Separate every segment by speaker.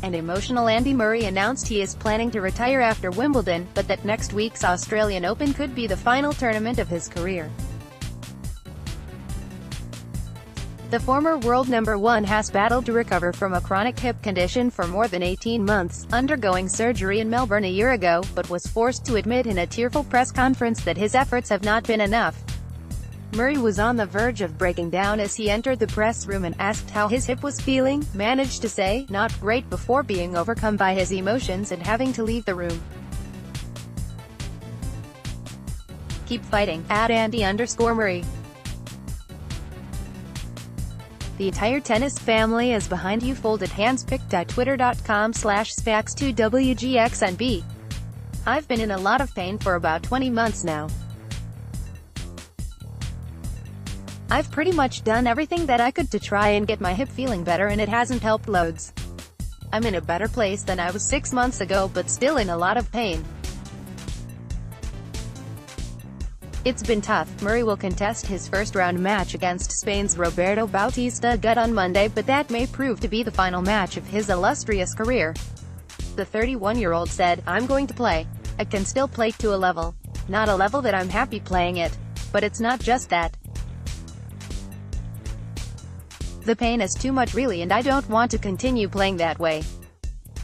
Speaker 1: and emotional Andy Murray announced he is planning to retire after Wimbledon, but that next week's Australian Open could be the final tournament of his career. The former world number one has battled to recover from a chronic hip condition for more than 18 months, undergoing surgery in Melbourne a year ago, but was forced to admit in a tearful press conference that his efforts have not been enough. Murray was on the verge of breaking down as he entered the press room and asked how his hip was feeling, managed to say, "Not great," before being overcome by his emotions and having to leave the room. Keep fighting, @Andy_Murray. The entire tennis family is behind you. Folded hands. pic.twitter.com/spax2wgxnb. I've been in a lot of pain for about 20 months now. I've pretty much done everything that I could to try and get my hip feeling better, and it hasn't helped loads. I'm in a better place than I was 6 months ago, but still in a lot of pain. It's been tough. Murray will contest his first-round match against Spain's Roberto Bautista Agut on Monday, but that may prove to be the final match of his illustrious career. The 31-year-old said, "I'm going to play. I can still play to a level. Not a level that I'm happy playing at. But it's not just that. The pain is too much really, and I don't want to continue playing that way."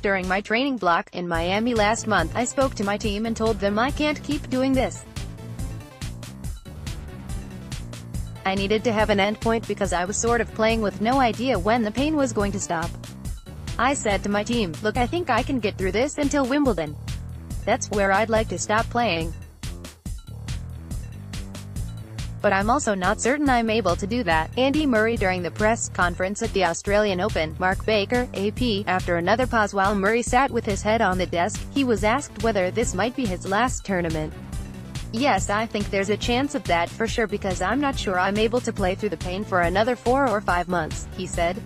Speaker 1: During my training block in Miami last month, I spoke to my team and told them I can't keep doing this. I needed to have an endpoint because I was sort of playing with no idea when the pain was going to stop. I said to my team, "Look, I think I can get through this until Wimbledon. That's where I'd like to stop playing. But I'm also not certain I'm able to do that." Andy Murray during the press conference at the Australian Open. Mark Baker, AP. After another pause while Murray sat with his head on the desk, he was asked whether this might be his last tournament. "Yes, I think there's a chance of that for sure, because I'm not sure I'm able to play through the pain for another 4 or 5 months, he said.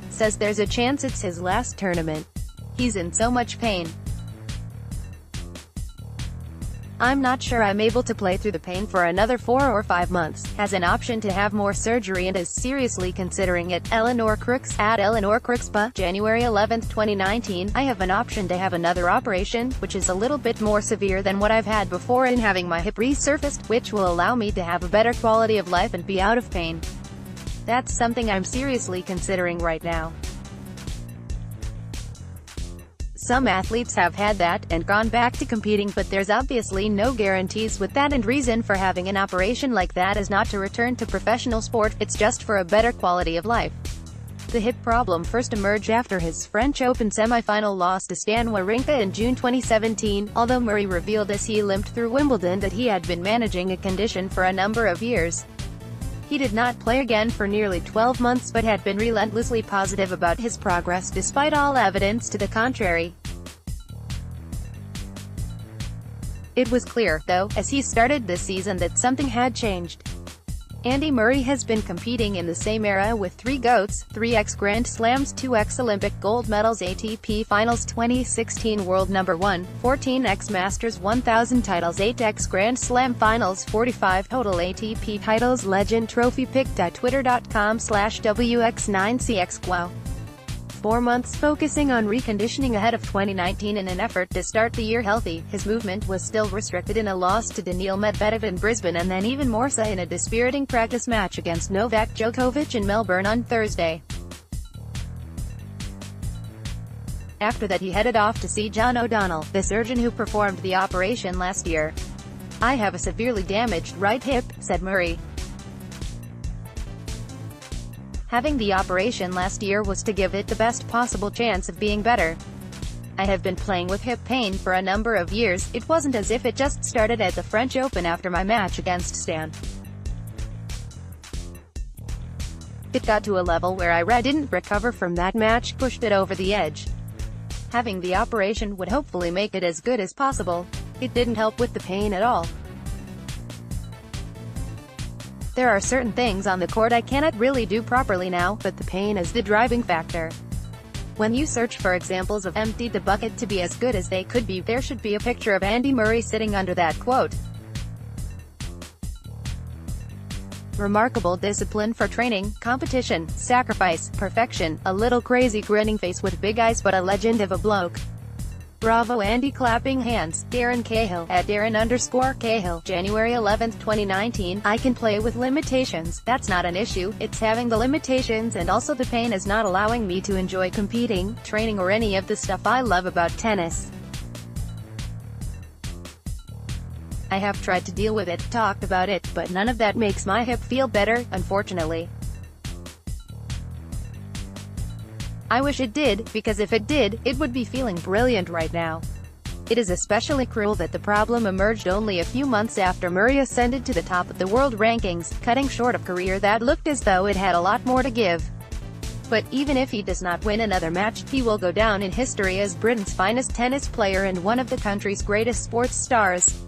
Speaker 1: Says there's a chance it's his last tournament. He's in so much pain. I'm not sure I'm able to play through the pain for another 4 or 5 months, has an option to have more surgery and is seriously considering it." Eleanor Crooks, @EleanorCrookspa, January 11, 2019. "I have an option to have another operation, which is a little bit more severe than what I've had before, in having my hip resurfaced, which will allow me to have a better quality of life and be out of pain. That's something I'm seriously considering right now. Some athletes have had that, and gone back to competing, but there's obviously no guarantees with that, and reason for having an operation like that is not to return to professional sport, it's just for a better quality of life." The hip problem first emerged after his French Open semi-final loss to Stan Wawrinka in June 2017, although Murray revealed as he limped through Wimbledon that he had been managing a condition for a number of years. He did not play again for nearly 12 months but had been relentlessly positive about his progress despite all evidence to the contrary. It was clear, though, as he started this season that something had changed. Andy Murray has been competing in the same era with 3 GOATs, 3x Grand Slams, 2x Olympic gold medals, ATP Finals 2016 World No. 1, 14x Masters 1000 titles, 8x Grand Slam Finals, 45 total ATP titles. Legend Trophy. pic.twitter.com/wx9cx. 4 months focusing on reconditioning ahead of 2019 in an effort to start the year healthy. His movement was still restricted in a loss to Daniil Medvedev in Brisbane, and then even more so in a dispiriting practice match against Novak Djokovic in Melbourne on Thursday. After that he headed off to see John O'Donnell, the surgeon who performed the operation last year. "I have a severely damaged right hip," said Murray. "Having the operation last year was to give it the best possible chance of being better. I have been playing with hip pain for a number of years. It wasn't as if it just started at the French Open after my match against Stan. It got to a level where I didn't recover from that match, pushed it over the edge. Having the operation would hopefully make it as good as possible. It didn't help with the pain at all. There are certain things on the court I cannot really do properly now, but the pain is the driving factor. When you search for examples of empty the bucket to be as good as they could be, there should be a picture of Andy Murray sitting under that quote. Remarkable discipline for training, competition, sacrifice, perfection, a little crazy grinning face with big eyes but a legend of a bloke. Bravo Andy clapping hands, Darren Cahill, at Darren_Cahill, January 11, 2019, I can play with limitations, that's not an issue, it's having the limitations and also the pain is not allowing me to enjoy competing, training or any of the stuff I love about tennis. I have tried to deal with it, talked about it, but none of that makes my hip feel better, unfortunately. I wish it did, because if it did, it would be feeling brilliant right now. It is especially cruel that the problem emerged only a few months after Murray ascended to the top of the world rankings, cutting short a career that looked as though it had a lot more to give. But even if he does not win another match, he will go down in history as Britain's finest tennis player and one of the country's greatest sports stars.